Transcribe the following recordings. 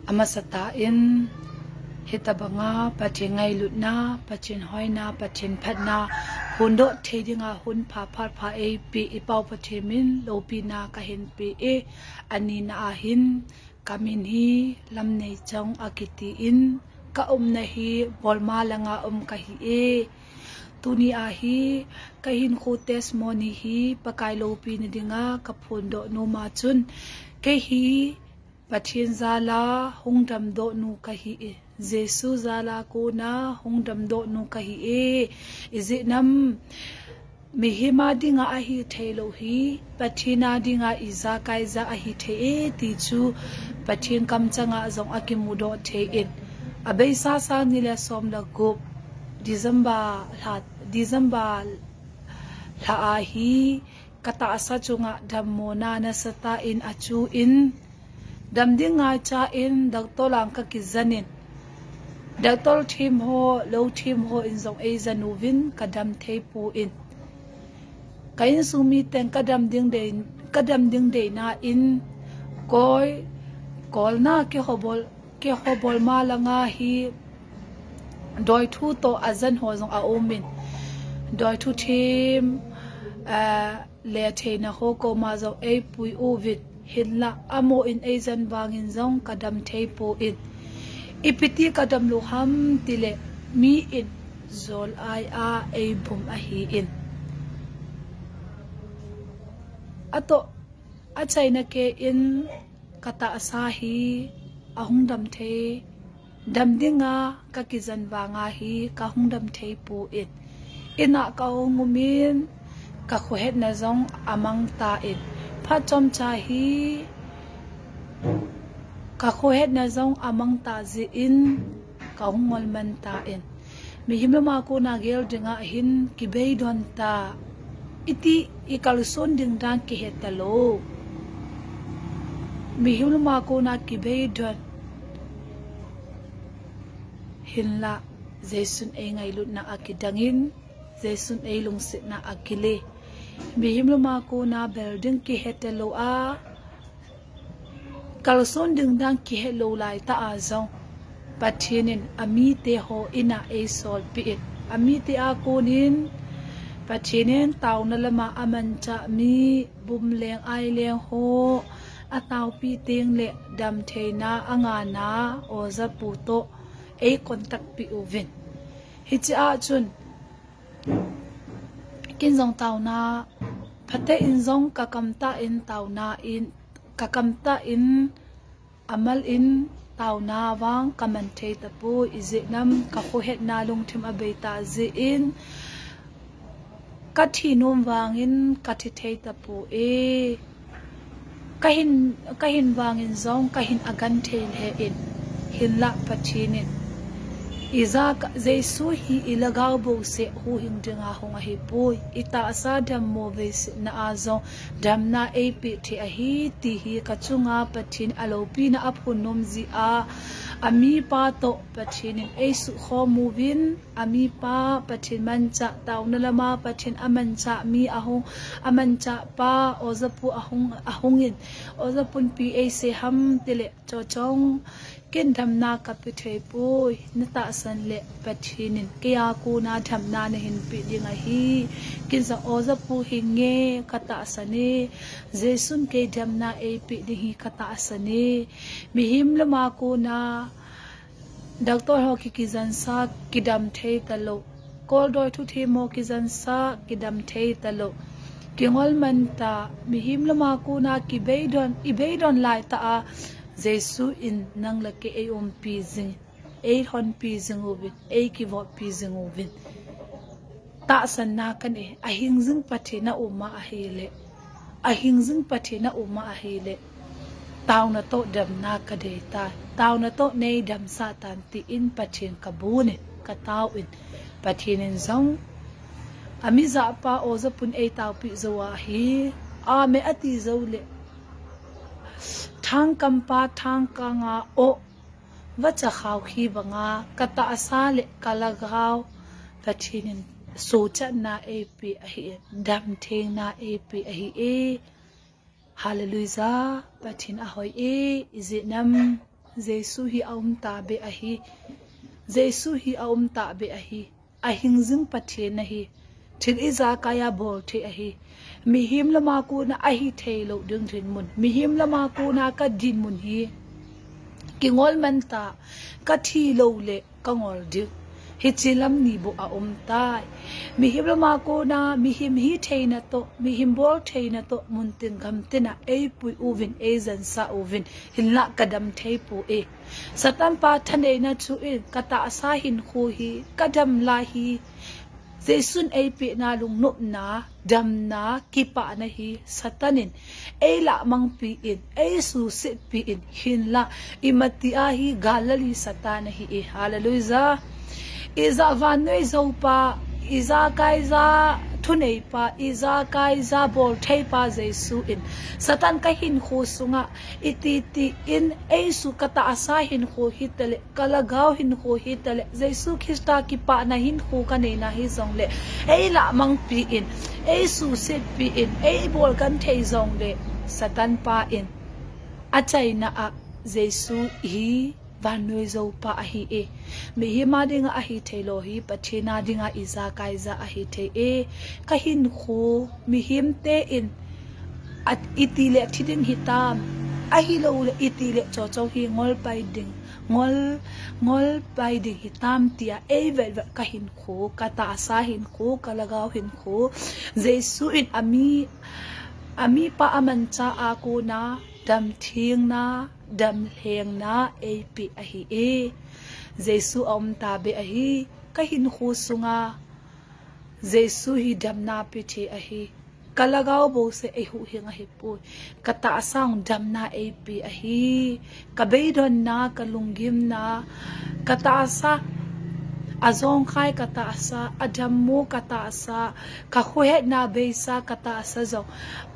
amasata in hitabanga pathingai lutna pathin hoina pathin phatna hundo thedinga hun pha phar pha e pi ipau pathimin lopi na ka hin pi e ani na hin kamin hi lamnei chong akiti in ka na hi bolma langa ka hi e tuni a hi kahin khu testimony hi pakai lopi ni dinga ka phundo no ma chun ke hi pathin zala hungdam do nu ka hi e jesu zala ko na hungdam do nu ka hi e izinam mihima dinga a hi thelo hi pathina dinga iza kaiza a hi the e ti chu pathin kam changa zong akimudo the in abai sa sa ni le som la gop December la a hi kata asa chunga dhammona na sata in achu in damdinga cha in doctor lang ka kizanin doctor team ho low team ho in zong e zanuvin kadam theipu in kain sumi ten kadam ding de na in kol na ke hobol ma langa hi doi thu to azan ho zong a omin doi thu team le theina ho ko ma zo e pui ovit hinla amo in azan wangin zong kadam theipu in ipiti kadam lu ham tile mi in zol ai a e bum a hi in ato achaina ke in kata asahi ahungdam the damdinga ka kizan wanga hi ka hungdam the pu it ina ka ngumin ka khohet na zong amang ta it pha chom cha hi ka khohet na zong amang ta zi in ka hungol man ta in mi himma ko na gel dinga hin ki bei don ta iti ikalson ding dang ki hetalo mi himma ko na ki bei don hinla jesun e ngai lut na akidangin jesun e lungsit na akile mi himma ko na building ki hetalo a kalson ding dang ki hello lai ta a zong pathinin ami te ho ina e sol pi it ami te a konin pathinin tauna lama amancha mi bum leng ai leng ho ataw pi teng le dam theina anga na oza pu to e contact pi uvin hichi a chun kin zong tauna phate in zong kakamta in tauna in kakamta in amal in tauna wang kaman the tapu izinam ka khohet na lung thim abeita zi in kathinum wangin kathi the tapu e kahin wangin zong kahin agan thein he in hinla pathinin iza jesu hi ilagaw bo se hu hingdinga honga hi poi ita asa dam mo ves na azo dam na ap the a hi ti hi kachunga pathin alopi na aphunom zi a ami pa to pathin e su khomuvin ami pa pathin mancha tauna lama pathin amancha mi ahong amancha pa ozapu ahongin ozapun pi e se ham tile chochong kin dhamna kapithe poi nata san le pathinin kya ko na dhamna ne hin pi dinga hi kin za oza pu hinge kata asane jesun ke dhamna e pi di hi kata asane mihim lama ko na doctor ho ki kizan sa kidam thei talo kol doi thu the mo kizan sa kidam thei talo kingol manta mihim lama ko na ki beidon lai ta a jesu in nang lake e pizing e hon pizing ovin e ki vo pizing ovin ta san na kan e ahingzing pathe na uma ahile ahingzing pathe na uma ahile tauna to dam na ka de ta tauna to nei dam sa tan ti in pathen kabune ka taw in pathinin zong amiza pa oza pun e taw pi zowa hi a me ati zole thang kampa thang kanga o wacha khaw khi banga kata asale kalagaw pathinin socha na ap ahi dam theng na ap ahi e hallelujah pathin ahoi e izinam Jesu hi ta be a hi Jesu hi ta be a hi a hingjing pathe na hi thil iza kaya bol the a hi mi him lama ku na a hi thailo ding thin mun mi him lama ku na ka din mun hi kingol man ta ka thi lo le ka ngol dik hi chilam ni bo a tai mi him lama ku na mi him hi theina to mi him bol theina to mun tin gam tina ei pui uvin ezan sa uvin hinla kadam thei pu e satan pa thane na chu e kata sa hin khu hi kadam la hi Jesun ay pi na lung nup na dam na kipa na hi satanin ay la mang pi in ay susit pi in hinla imati ahi galali satana hi e hallelujah iza vanoi zopa iza kaiza thunei pa iza kaiza bol thei pa Jesu in satan ka hin khu sunga ititi in Jesu kata asa hin khu hitale kalagaw hin khu hitale Jesu Krista ki pa na hin khu kanina hi zongle ei la mang pi in Jesu sit pi in ei bol kan thei zongle satan pa in achai na a Jesu hi vanoi zo pa ahi e mi hi ma dinga ahi thailo hi pathina dinga iza kaiza ahi the e kahin khu mi him te in at itile thiding hitam ahi lo le itile cho cho hi ngol pai ding ngol pai ding hitam tia e vel kahin khu kata sa hin khu kalagaw hin khu Jesu in ami pa aman cha ako na dam thing na dam heng na ap ahi e Jesu ta be ahi kahin khu sunga Jesu hi dam na pe the ahi kalagaw bo se e hu hinga hi pu kata asang dam na ap ahi kabeidon na kalunggim na kata asa azong khai kata asa adammo kata asa ka khuhet na beisa kata asa zo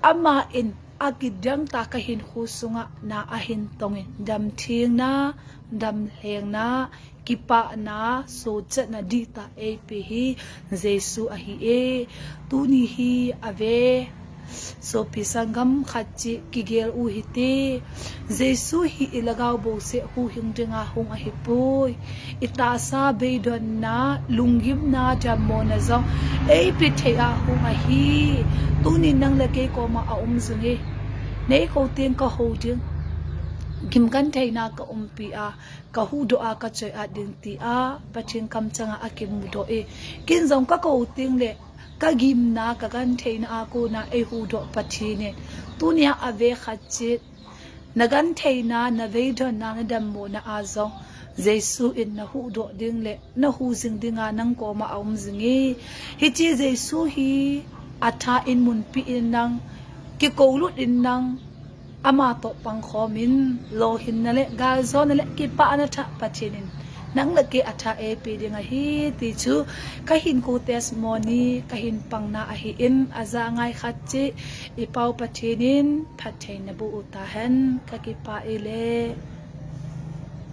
ama in agidang ta kahin husunga na ahin tongin dam thing na dam heng na kipa na so chat na dita ap hi Jesu ahi e tuni hi ave so pisangam khachi kigel u hite Jesu hi ilagaw bo se hu hingdinga hung ahi poi ita sa beidon na lunggim na jammo na zo ei pithea hung ahi tuni nang lake ko ma zunge nei ko teng ka ho ding kim kan thaina ka pi a ka hu do a ka choi a ding ti a pathin kam changa a kim do e kin zong ka ko ting le ka gim na ka kan thaina a ko na e hu do pathine tunia ave khachi nagan thaina na veidon na dam mo na a zo Jesu in na hu do ding le na hu jing dinga nang ko ma zingi hi chi Jesu hi atha in mun pi in nang ki ko lut in nang ama to pang khomin lo hin na le ga zo na le ki pa na tha pachinin nang le ke atha e pe dinga hi ti chu ka hin ko testimony ka hin pang na a hi in aza ngai khachi i pau pachinin phathein na bu utahan ka ki pa ele